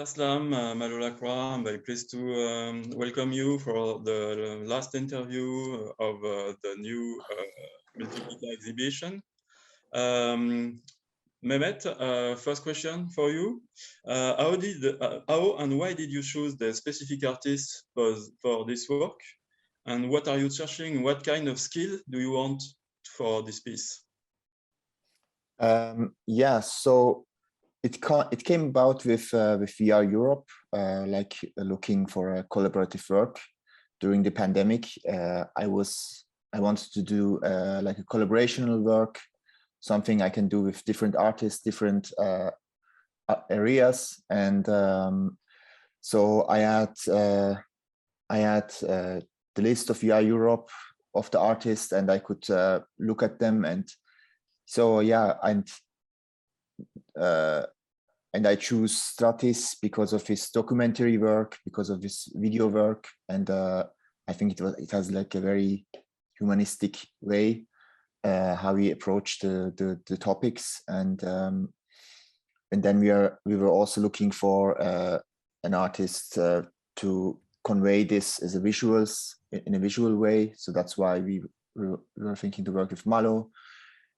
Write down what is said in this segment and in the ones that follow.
Aslan, Malo Lacroix. I'm very pleased to welcome you for the last interview of the new Multiplica exhibition. Mehmet, first question for you. How and why did you choose the specific artist for this work? And what are you searching? What kind of skill do you want for this piece? So it came about with VR Europe, looking for a collaborative work during the pandemic. I wanted to do like a collaborational work, something I can do with different artists, different areas, and so I had the list of VR Europe of the artists, and I could look at them, and so yeah, and I choose Stratis because of his documentary work, because of his video work, and I think it has like a very humanistic way how he approached the topics, and then we were also looking for an artist to convey this as in a visual way. So that's why we were thinking to work with Malo.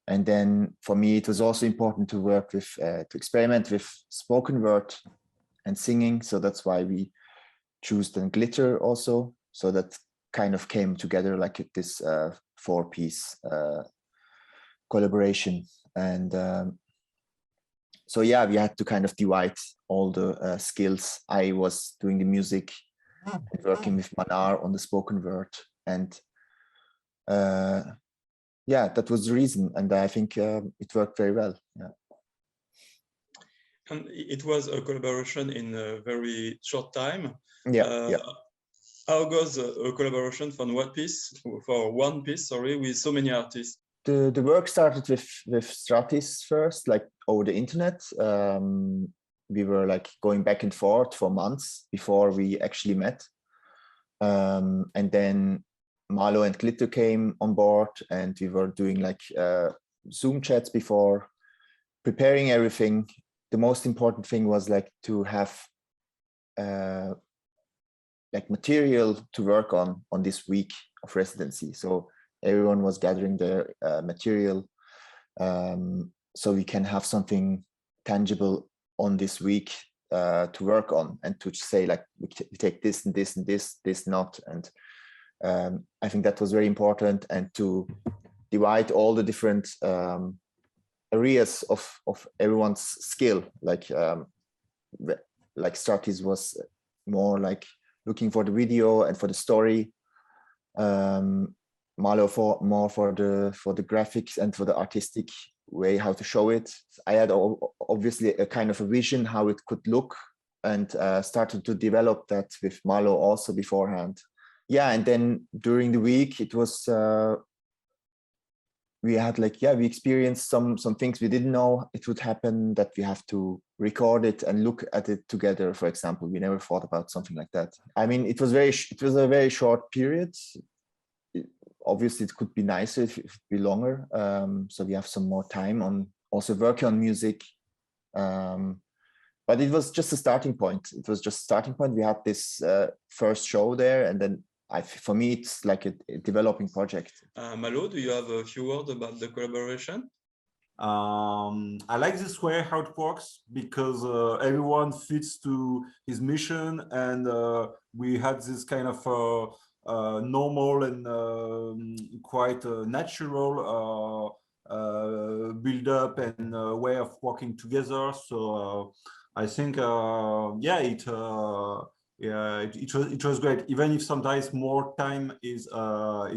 And then for me, it was also important to work with, to experiment with spoken word and singing. So that's why we chose the glitter also. So that kind of came together like this 4-piece collaboration. And so yeah, we had to kind of divide all the skills. I was doing the music and working with Manar on the spoken word. And yeah, that was the reason, and I think it worked very well. Yeah. And it was a collaboration in a very short time. Yeah. How goes a collaboration for one piece? With so many artists. The work started with Stratis first, like over the internet. We were like going back and forth for months before we actually met, and then Malo and Glitter came on board, and we were doing like Zoom chats before, preparing everything. The most important thing was like to have like material to work on this week of residency. So everyone was gathering their material, so we can have something tangible on this week to work on, and to say like we take this and this and this not, and I think that was very important, and to divide all the different areas of everyone's skill. Like Stratis was more like looking for the video and for the story. Malo more for the graphics and for the artistic way how to show it. I had obviously a kind of a vision how it could look, and started to develop that with Malo also beforehand. Yeah, and then during the week it was we had like, yeah, we experienced some things we didn't know it would happen, that we have to record it and look at it together. For example, we never thought about something like that. I mean, it was a very short period. Obviously it could be nicer if it be longer, so we have some more time on also working on music, but it was just a starting point. We had this first show there, and then for me, it's like a developing project. Malo, do you have a few words about the collaboration? I like this way how it works, because everyone fits to his mission, and we had this kind of normal and quite natural build up and way of working together. So I think it was great, even if sometimes more time is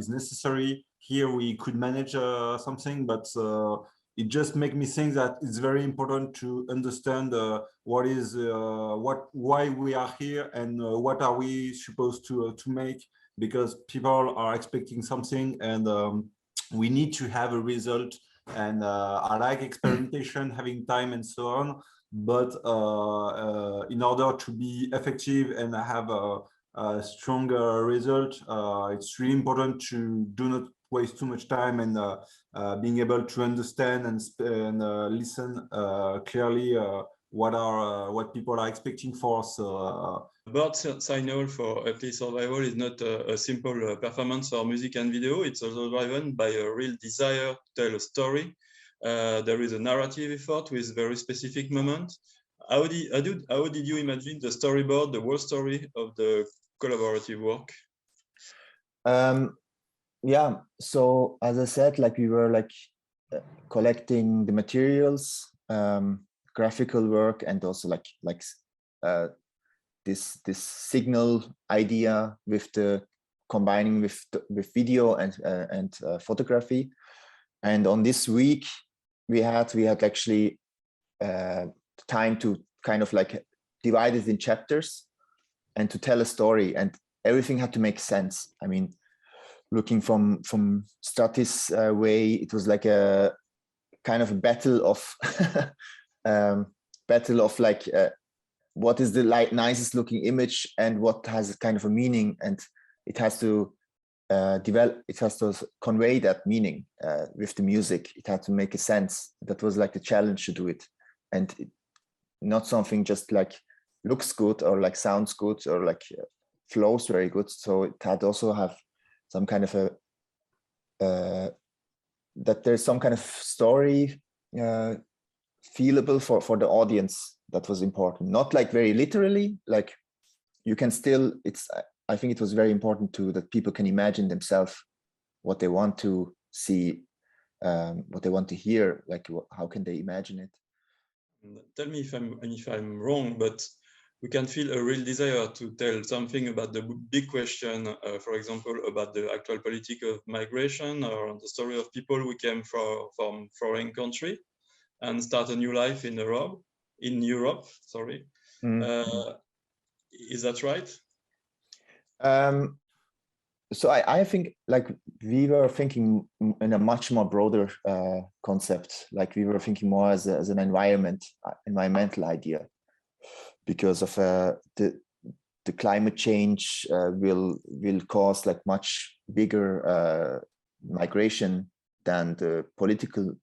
necessary. Here we could manage something, but it just makes me think that it's very important to understand why we are here, and what are we supposed to make, because people are expecting something, and we need to have a result. And I like experimentation, having time and so on. But in order to be effective and have a stronger result, it's really important to do not waste too much time, and being able to understand and listen clearly what people are expecting for. So bird signal for Earthly Survival is not a simple performance for music and video. It's also driven by a real desire to tell a story. There is a narrative effort with very specific moment. How did you imagine the storyboard, the whole story of the collaborative work? Yeah, so as I said, like we were like collecting the materials, graphical work, and also this signal idea with the combining with video and photography. And on this week, we had actually time to kind of like divide it in chapters and to tell a story, and everything had to make sense. I mean, looking from Stratis' way, it was like a kind of a battle of what is the nicest looking image and what has kind of a meaning, and it has to it has to convey that meaning with the music. It had to make a sense. That was like the challenge to do it, and not something just like looks good or like sounds good or like flows very good. So it had also have some kind of a that there's some kind of story feelable for the audience. That was important, not like very literally, like you can still, I think it was very important too that people can imagine themselves what they want to see, what they want to hear, like how can they imagine it. Tell me if I'm wrong, but we can feel a real desire to tell something about the big question, for example, about the actual politics of migration or the story of people who came from foreign country and start a new life in Europe. Sorry. Is that right? So I think like we were thinking in a much more broader concept. Like we were thinking more as an environmental idea, because of the climate change will cause like much bigger migration than the political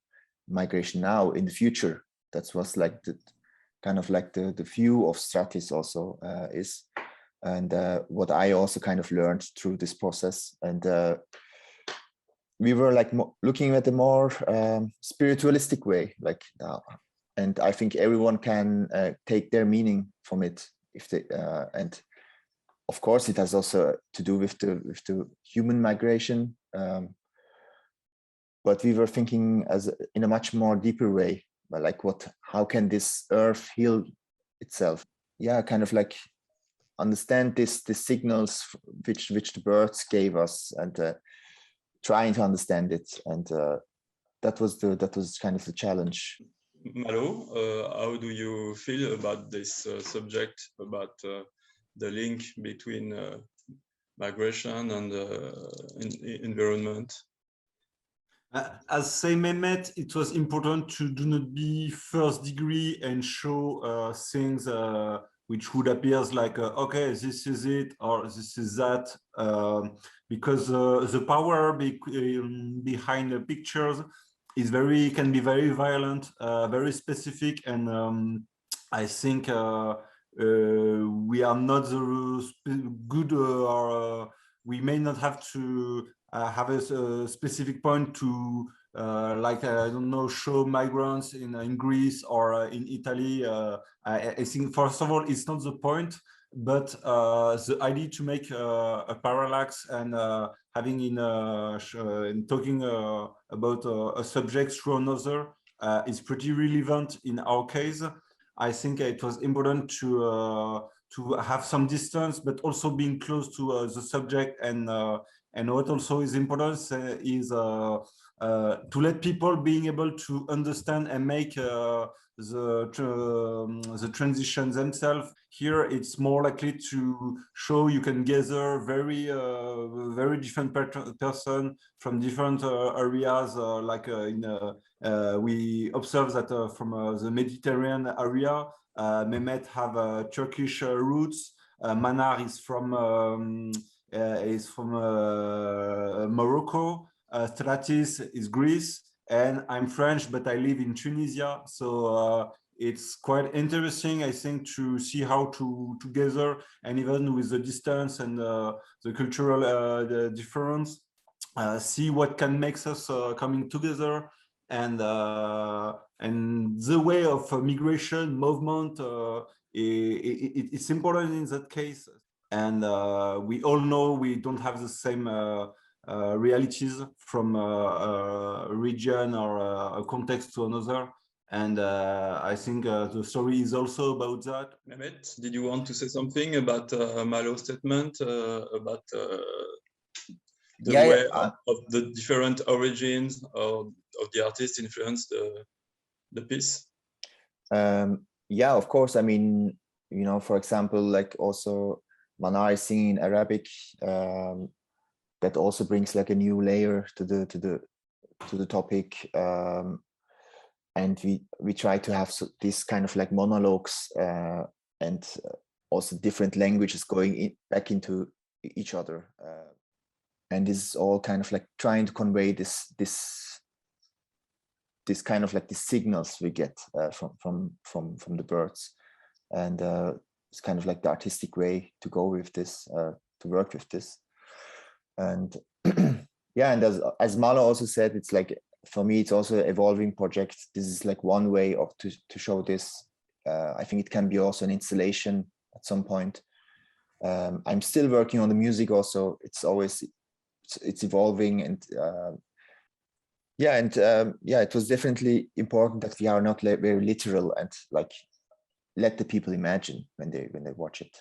migration now in the future. That was like the kind of like the view of Stratis also is, and what I also kind of learned through this process. And we were like looking at a more spiritualistic way, like and I think everyone can take their meaning from it if they and of course it has also to do with the human migration, but we were thinking in a much more deeper way, but like how can this earth heal itself? Yeah, kind of like understand the signals which the birds gave us, and trying to understand it, and that was kind of the challenge. Malo, how do you feel about this subject, about the link between migration and environment? As say Mehmet, it was important to do not be first degree and show things which would appear like, okay, this is it, or this is that, because the power behind the pictures can be very violent, very specific, and I think we are not good, or we may not have to have a specific point to like I don't know, show migrants in Greece or in Italy. I think first of all it's not the point, but the idea to make a parallax and having in talking about a subject through another is pretty relevant in our case. I think it was important to have some distance, but also being close to the subject, and what also is important is to let people being able to understand and make the transition themselves. Here, it's more likely to show you can gather very different person from different areas. We observe that from the Mediterranean area, Mehmet have Turkish roots. Manar is from Morocco. Stratis is Greece, and I'm French, but I live in Tunisia. So it's quite interesting, I think, to see how to together, and even with the distance and the cultural the difference, see what can make us coming together, and the way of migration movement, it's important in that case. And we all know we don't have the same realities from a region or a context to another. And I think the story is also about that. Mehmet, did you want to say something about Malo's statement about the way of the different origins of the artist influenced the piece? Yeah, of course. I mean, you know, for example, like also Manar is singing in Arabic. That also brings like a new layer to the topic. And we try to have this kind of like monologues and also different languages going back into each other. And this is all kind of like trying to convey this kind of like the signals we get from the birds. And it's kind of like the artistic way to go with this, to work with this. And yeah, and as Malo also said, it's like, for me, it's also an evolving project. This is like one way to show this. I think it can be also an installation at some point. I'm still working on the music also. It's always, it's evolving. And yeah, and yeah, it was definitely important that we are not very literal and like let the people imagine when they watch it.